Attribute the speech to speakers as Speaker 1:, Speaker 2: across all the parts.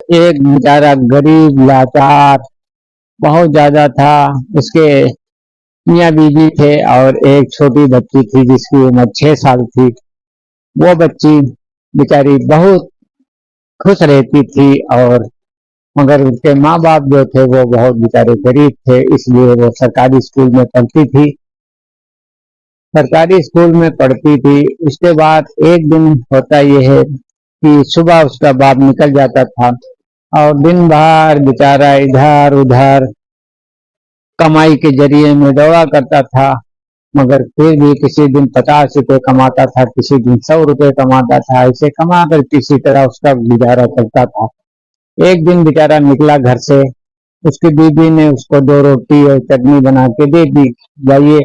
Speaker 1: एक बेचारा गरीब लाचार बहुत ज्यादा था। उसके मियाँ बीवी थे और एक छोटी बच्ची थी जिसकी उम्र 6 साल थी। वो बच्ची बेचारी बहुत खुश रहती थी, और मगर उसके माँ बाप जो थे वो बहुत बेचारे गरीब थे, इसलिए वो सरकारी स्कूल में पढ़ती थी। सरकारी स्कूल में पढ़ती थी। उसके बाद एक दिन होता यह है कि सुबह उसका बाप निकल जाता था और दिन भर बेचारा इधर उधर कमाई के जरिए में दौड़ा करता था, मगर फिर भी किसी दिन 50 रुपए कमाता था, किसी दिन 100 रुपए कमाता था। ऐसे कमा कर किसी तरह उसका गुजारा चलता था। एक दिन बेचारा निकला घर से, उसकी बीबी ने उसको 2 रोटी और चटनी बना के दे दी, जाइए।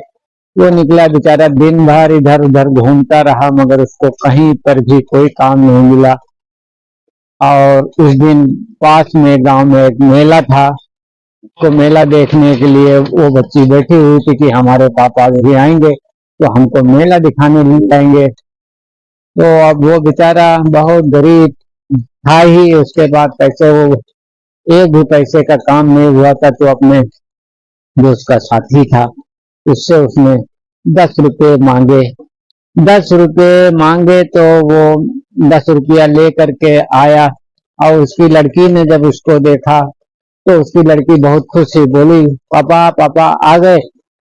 Speaker 1: वो निकला बेचारा, दिन भर इधर उधर घूमता रहा, मगर उसको कहीं पर भी कोई काम नहीं मिला। और उस दिन पास में गांव में एक मेला था, तो मेला देखने के लिए वो बच्ची बैठी हुई थी कि हमारे पापा भी आएंगे तो हमको मेला दिखाने ले जाएंगे। तो अब वो बेचारा बहुत गरीब था ही, उसके बाद पैसे वो एक भी पैसे का काम नहीं हुआ था, तो अपने जो उसका साथी था उससे उसने 10 रुपए मांगे। 10 रुपए मांगे तो वो 10 रुपया ले करके आया, और उसकी लड़की ने जब उसको देखा तो उसकी लड़की बहुत खुश हुई, बोली पापा पापा आ गए।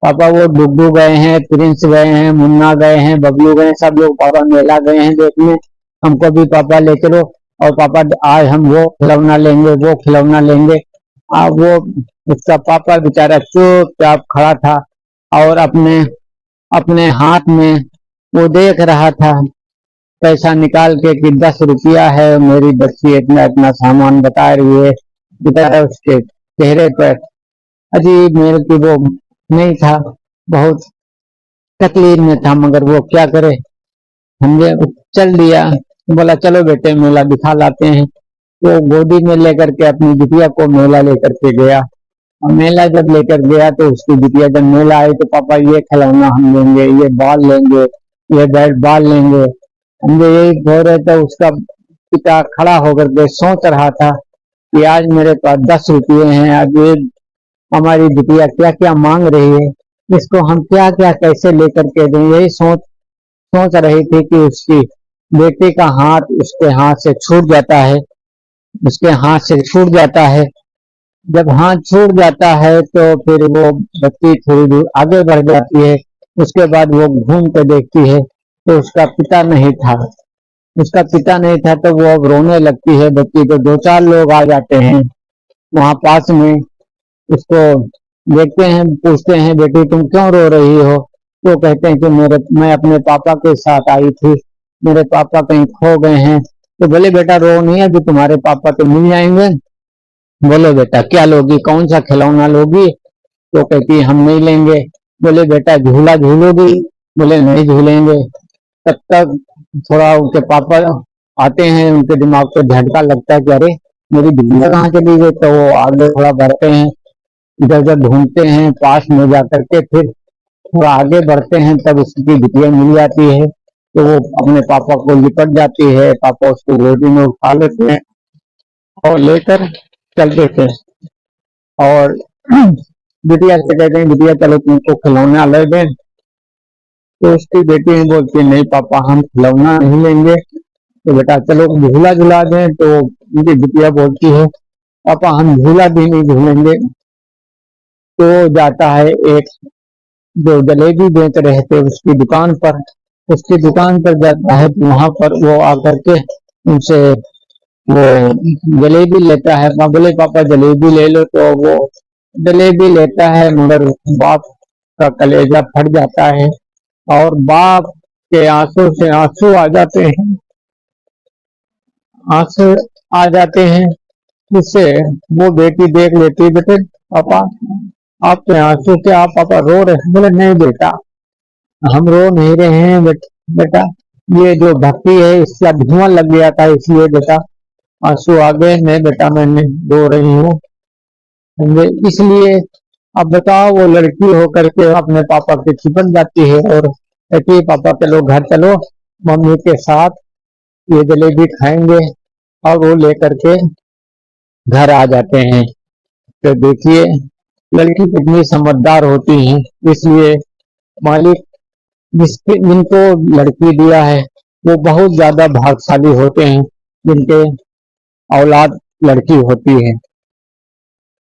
Speaker 1: पापा वो डुड्डू गए हैं, प्रिंस गए हैं, मुन्ना गए हैं, बबलू गए हैं, सब लोग पापा मेला गए हैं देखने, हमको भी पापा ले चलो। और पापा आज हम वो खिलौना लेंगे, वो खिलौना लेंगे। वो उसका पापा बेचारा चुपचाप खड़ा था और अपने अपने हाथ में वो देख रहा था पैसा निकाल के कि 10 रुपया है, मेरी बच्ची इतना इतना सामान बता रही है। बेचारा उसके चेहरे पर अजीब मेरे की वो नहीं था, बहुत तकलीफ में था, मगर वो क्या करे, हमने चल दिया। बोला चलो बेटे मेला दिखा लाते हैं। वो गोदी में लेकर के अपनी बिटिया को मेला लेकर के गया। और मेला जब लेकर गया तो उसकी बिटिया जब मेला आई तो पापा ये खिलौना हम लेंगे, ये बॉल लेंगे, ये बैट बॉल लेंगे, हम यही बोल रहे। तो उसका पिता खड़ा होकर के सोच रहा था कि आज मेरे पास 10 रुपये हैं, आज ये हमारी बिटिया क्या क्या मांग रही है, इसको हम क्या क्या कैसे लेकर के दें। यही सोच सोच रही थी कि उसकी बेटी का हाथ उसके हाथ से छूट जाता है, उसके हाथ से छूट जाता है। जब हाथ छूट जाता है तो फिर वो बच्ची थोड़ी दूर आगे बढ़ जाती है। उसके बाद वो घूम के देखती है तो उसका पिता नहीं था। उसका पिता नहीं था तो वो अब रोने लगती है बच्ची। तो 2-4 लोग आ जाते हैं वहां पास में, उसको देखते हैं, पूछते हैं बेटी तुम क्यों रो रही हो। वो कहते हैं कि मैं अपने पापा के साथ आई थी, मेरे पापा कहीं खो गए हैं। तो बोले बेटा रो नहीं है, कि तुम्हारे पापा तो मिल जाएंगे। बोलो बेटा क्या लोगी, कौन सा खिलौना लोगी। तो कहती हम नहीं लेंगे। बोले बेटा झूला झूलोगी। बोले नहीं झूलेंगे। तब तक थोड़ा उनके पापा आते हैं, उनके दिमाग पे झटका लगता है कि अरे मेरी बिटिया कहाँ चली गई। तो वो आगे थोड़ा बढ़ते हैं, इधर उधर ढूंढते हैं, पास में जाकर के फिर थोड़ा आगे बढ़ते हैं, तब उसकी बिटिया मिल जाती है। तो वो अपने पापा को लिपट जाती है, पापा उसको गोदी में उठा लेते हैं और लेकर चलते थे। और बिटिया से कहते हैं बिटिया चलो तुमको खिलौना ले दें। तो उसकी बेटी ने बोलती है नहीं पापा हम खिलौना नहीं लेंगे, तो बेटा चलो झूला झुला दें। तो उनकी बिटिया बोलती है पापा हम झूला भी नहीं झूलेंगे। तो जाता है एक जो जलेबी बेच रहे थे उसकी दुकान पर, उसकी दुकान पर जाता है, तो वहां पर वो आकर के उनसे वो जलेबी लेता है। बोले पापा जलेबी ले लो। तो वो जलेबी लेता है, मगर बाप का कलेजा फट जाता है और बाप के आंसू से आंसू आ जाते हैं, आंसू आ जाते हैं। जिससे वो बेटी देख लेती है, बेटे पापा आपके आंसू से आप पापा रो रहे हैं। बोले नहीं बेटा हम रो नहीं रहे हैं बेटा ये जो भक्ति है इसका धुआं लग गया था, इसलिए बेटा आंसू आ गए। नहीं बेटा मैं रो रही हूँ इसलिए। अब बताओ वो लड़की होकर के अपने पापा के चिपक जाती है और कहती है पापा चलो घर चलो, मम्मी के साथ ये जलेबी खाएंगे। और वो लेकर के घर आ जाते हैं। तो देखिए लड़की कितनी समझदार होती है, इसलिए मालिक जिनको लड़की दिया है वो बहुत ज्यादा भाग्यशाली होते हैं जिनके औलाद लड़की होती है।